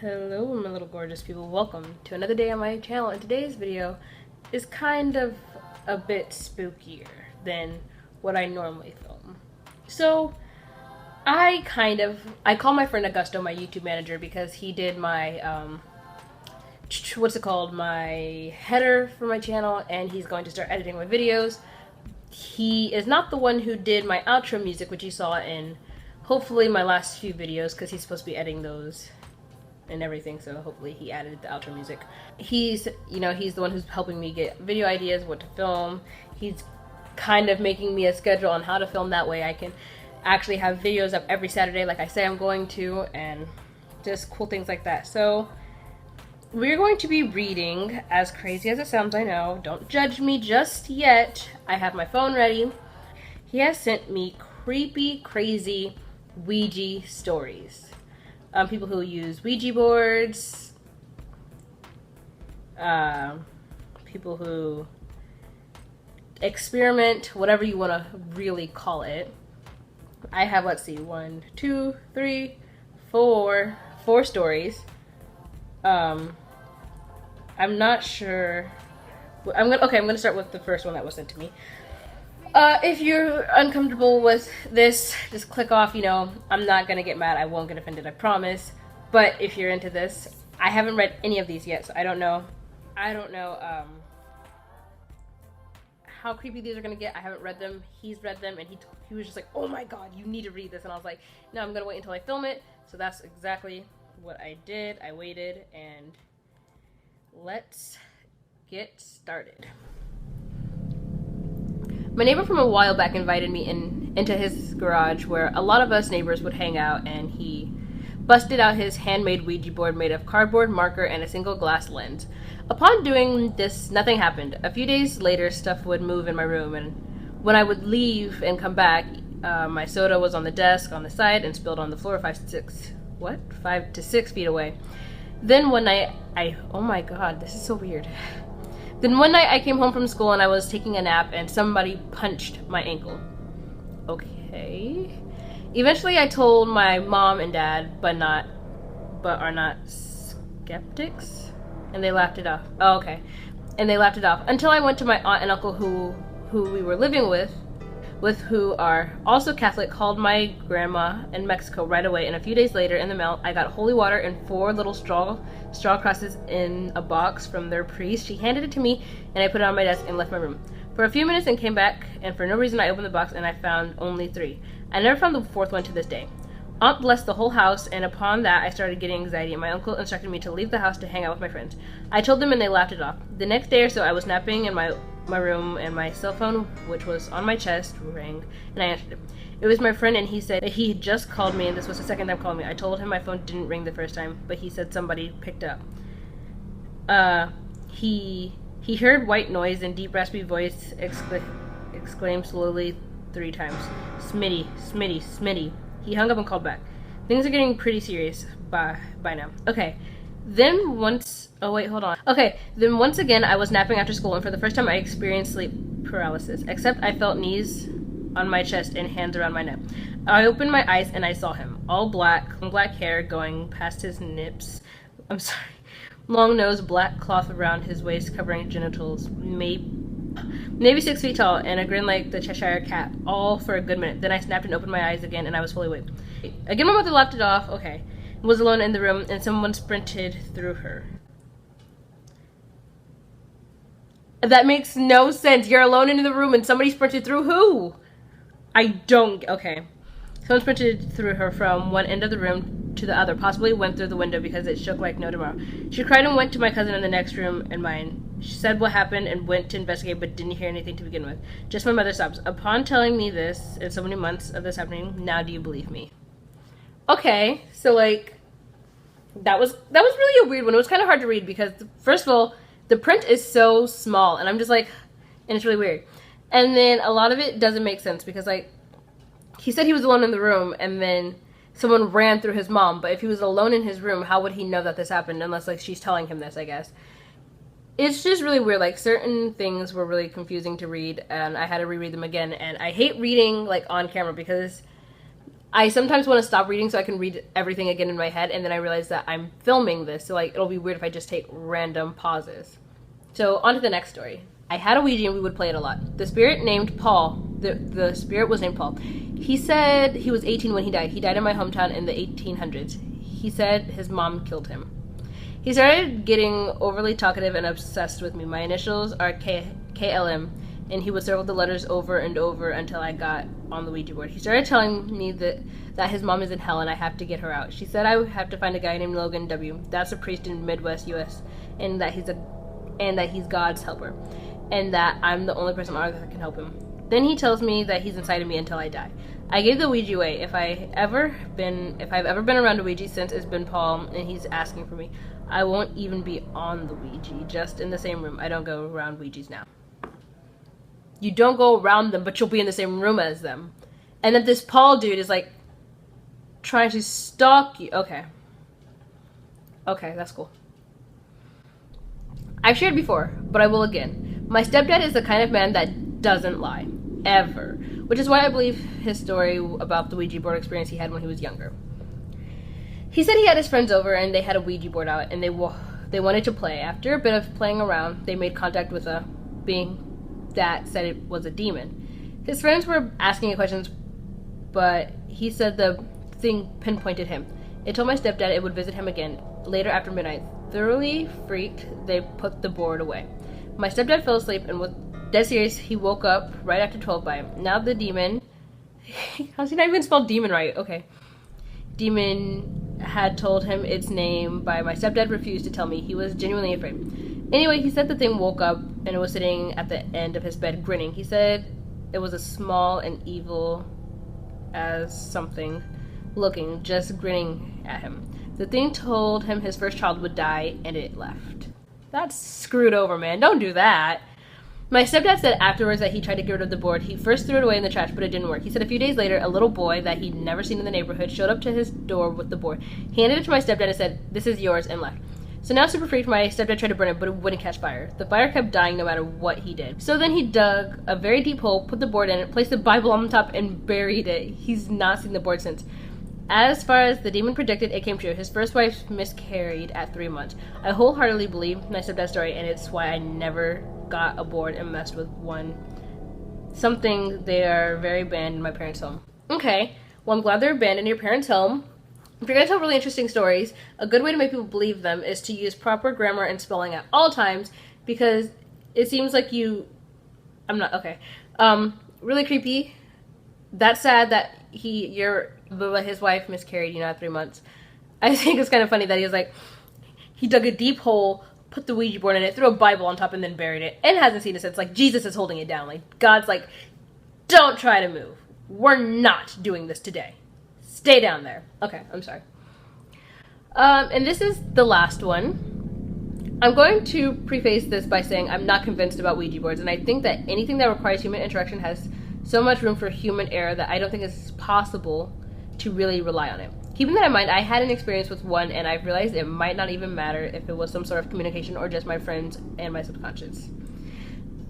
Hello my little gorgeous people, welcome to another day on my channel, and today's video is kind of a bit spookier than what I normally film. So I call my friend Augusto my YouTube manager because he did my my header for my channel, and he's going to start editing my videos. He is not the one who did my outro music, which you saw in hopefully my last few videos, because he's supposed to be editing those and everything, so hopefully he added the outro music. He's the one who's helping me get video ideas, what to film. He's kind of making me a schedule on how to film, that way I can actually have videos up every Saturday like I say I'm going to, and just cool things like that. So we're going to be reading, as crazy as it sounds, I know, don't judge me just yet. I have my phone ready. He has sent me creepy, crazy Ouija stories. People who use Ouija boards, people who experiment, whatever you want to really call it. I have, let's see, 1, 2, 3, 4 stories. I'm not sure. I'm gonna start with the first one that was sent to me. If you're uncomfortable with this, just click off. I'm not gonna get mad. I won't get offended, I promise. But if you're into this, I haven't read any of these yet, so I don't know how creepy these are gonna get. I haven't read them. He's read them, and he was just like, oh my god, you need to read this. And I was like, no, I'm gonna wait until I film it. So that's exactly what I did. I waited, and let's get started. My neighbor from a while back invited me into his garage, where a lot of us neighbors would hang out, and he busted out his handmade Ouija board made of cardboard, marker, and a single glass lens. Upon doing this, nothing happened. A few days later, stuff would move in my room, and when I would leave and come back, my soda was on the desk on the side and spilled on the floor 5 to 6 feet away. Then one night, oh my god, this is so weird. Then one night I came home from school and I was taking a nap and somebody punched my ankle. Okay. Eventually I told my mom and dad, but are not skeptics, and they laughed it off. Oh, okay. And they laughed it off until I went to my aunt and uncle who we were living with who are also Catholic, called my grandma in Mexico right away, and a few days later in the mail I got holy water and 4 little straw crosses in a box from their priest. She handed it to me and I put it on my desk and left my room for a few minutes and came back, and for no reason I opened the box and I found only 3. I never found the 4th one to this day. Aunt blessed the whole house, and upon that I started getting anxiety, and my uncle instructed me to leave the house to hang out with my friends. I told them and they laughed it off. The next day or so I was napping in my room, and my cell phone, which was on my chest, rang, and I answered it. It was my friend, and he said that he had just called me, and this was the second time calling me. I told him my phone didn't ring the first time, but he said somebody picked up. He heard white noise and deep raspy voice exclaimed slowly 3 times, "Smitty, Smitty, Smitty." He hung up and called back. Things are getting pretty serious by now. Okay. Then once again I was napping after school, and for the first time I experienced sleep paralysis, except I felt knees on my chest and hands around my neck. I opened my eyes and I saw him, all black hair going past his nips. Long nose, black cloth around his waist covering genitals, maybe 6 feet tall, and a grin like the Cheshire Cat, all for a good minute. Then I snapped and opened my eyes again, and I was fully awake. Again, my mother laughed it off. Okay. Was alone in the room, and someone sprinted through her. That makes no sense. You're alone in the room and somebody sprinted through who? Okay. Someone sprinted through her from one end of the room to the other, possibly went through the window because it shook like no tomorrow. She cried and went to my cousin in the next room and mine. She said what happened and went to investigate, but didn't hear anything to begin with. Just my mother sobs. Upon telling me this, and so many months of this happening, now do you believe me? Okay, so that was really a weird one. It was kind of hard to read because, first of all, the print is so small, and I'm just like, and it's really weird. And then a lot of it doesn't make sense because, he said he was alone in the room, and then someone ran through his mom. But if he was alone in his room, how would he know that this happened unless, she's telling him this, I guess. It's just really weird. Certain things were really confusing to read, and I had to reread them again. And I hate reading, on camera because I sometimes want to stop reading so I can read everything again in my head, and then I realize that I'm filming this, so like it'll be weird if I just take random pauses. So on to the next story. I had a Ouija and we would play it a lot. The spirit named Paul, the spirit was named Paul. He said he was 18 when he died. He died in my hometown in the 1800s. He said his mom killed him. He started getting overly talkative and obsessed with me. My initials are KLM, and he would circle the letters over and over until I got on the Ouija board. He started telling me that his mom is in hell and I have to get her out. She said I would have to find a guy named Logan W. That's a priest in Midwest US, and that he's God's helper, and that I'm the only person on earth that can help him. Then he tells me that he's inside of me until I die. I gave the Ouija away. If I've ever been around a Ouija since, it's been Paul, and he's asking for me. I won't even be on the Ouija, just in the same room. I don't go around Ouijas now. You don't go around them, but you'll be in the same room as them. And then this Paul dude is like trying to stalk you. Okay. Okay, that's cool. I've shared before, but I will again. My stepdad is the kind of man that doesn't lie. Ever. Which is why I believe his story about the Ouija board experience he had when he was younger. He said he had his friends over and they had a Ouija board out and they wanted to play. After a bit of playing around, they made contact with a being that said it was a demon. His friends were asking it questions, but he said the thing pinpointed him. It told my stepdad it would visit him again later after midnight. Thoroughly freaked, they put the board away. My stepdad fell asleep and was dead serious. He woke up right after 12 by him. Now the demon... How's he not even spelled demon right? Okay. Demon had told him its name, but my stepdad refused to tell me. He was genuinely afraid. Anyway, he said the thing woke up and it was sitting at the end of his bed grinning. He said it was a small and evil as something looking, just grinning at him. The thing told him his first child would die and it left. That's screwed over, man. Don't do that. My stepdad said afterwards that he tried to get rid of the board. He first threw it away in the trash, but it didn't work. He said a few days later, a little boy that he'd never seen in the neighborhood showed up to his door with the board. He handed it to my stepdad and said, "This is yours," and left. So now super freaked, my stepdad tried to burn it, but it wouldn't catch fire. The fire kept dying no matter what he did. So then he dug a very deep hole, put the board in it, placed the Bible on the top, and buried it. He's not seen the board since. As far as the demon predicted, it came true. His first wife miscarried at 3 months. I wholeheartedly believe my stepdad's story, and it's why I never got a board and messed with one. Something they are very banned in my parents' home. Okay, well, I'm glad they're banned in your parents' home. If you're going to tell really interesting stories, a good way to make people believe them is to use proper grammar and spelling at all times, because it seems like okay. Really creepy. That's sad that his wife miscarried, at 3 months. I think it's kind of funny that he dug a deep hole, put the Ouija board in it, threw a Bible on top, and then buried it, and hasn't seen it since. Like, Jesus is holding it down. Like, God's like, don't try to move. We're not doing this today. Stay down there. Okay, I'm sorry. And this is the last one. I'm going to preface this by saying I'm not convinced about Ouija boards, and I think that anything that requires human interaction has so much room for human error that I don't think it's possible to really rely on it. Keeping that in mind, I had an experience with one, and I've realized it might not even matter if it was some sort of communication or just my friends and my subconscious.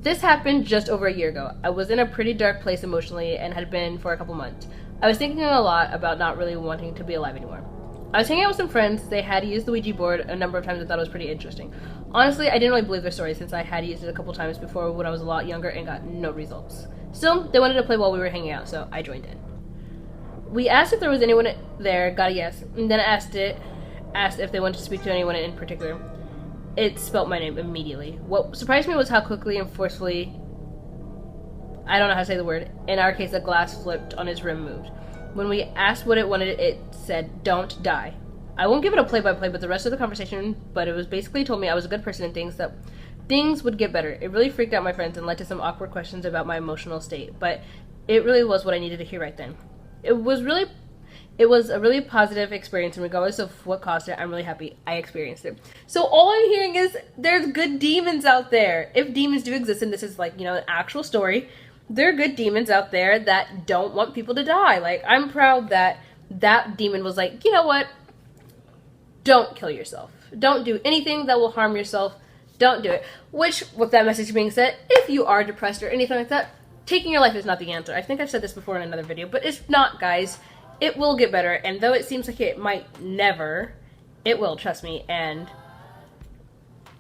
This happened just over a year ago. I was in a pretty dark place emotionally and had been for a couple months. I was thinking a lot about not really wanting to be alive anymore. I was hanging out with some friends. They had used the Ouija board a number of times and thought it was pretty interesting. Honestly, I didn't really believe their story since I had used it a couple times before when I was a lot younger and got no results. Still, they wanted to play while we were hanging out, so I joined in. We asked if there was anyone there, got a yes, and then asked if they wanted to speak to anyone in particular. It spelt my name immediately. What surprised me was how quickly and forcefully, I don't know how to say the word, in our case, a glass flipped on its rim moved. When we asked what it wanted, it said, "Don't die." I won't give it a play-by-play, but the rest of the conversation, but it was basically told me I was a good person and things would get better. It really freaked out my friends and led to some awkward questions about my emotional state, but it really was what I needed to hear right then. It was a really positive experience, and regardless of what caused it, I'm really happy I experienced it. So all I'm hearing is there's good demons out there. If demons do exist, and this is an actual story, there are good demons out there that don't want people to die. Like, I'm proud that demon was like, you know what? Don't kill yourself. Don't do anything that will harm yourself. Don't do it. Which, with that message being said, if you are depressed or anything like that, taking your life is not the answer. I think I've said this before in another video, but it's not, guys. it will get better. And though it seems like it might never, it will, trust me. And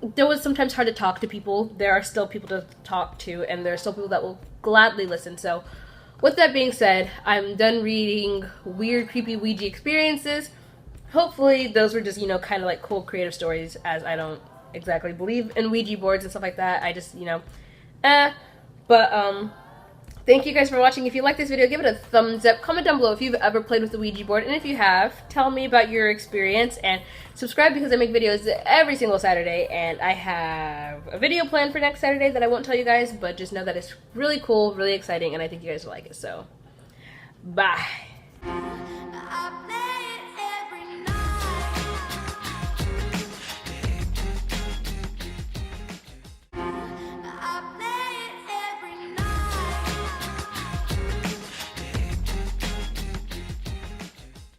though it's sometimes hard to talk to people, there are still people to talk to, and there are still people that will gladly listen. So with that being said, I'm done reading weird, creepy Ouija experiences. Hopefully those were just, you know, kind of like cool creative stories, as I don't exactly believe in Ouija boards and stuff like that. I just, you know, thank you guys for watching. If you like this video, give it a thumbs up. Comment down below if you've ever played with the Ouija board, and if you have, tell me about your experience, and subscribe because I make videos every single Saturday, and I have a video planned for next Saturday that I won't tell you guys, but just know that it's really cool, really exciting, and I think you guys will like it. So, bye.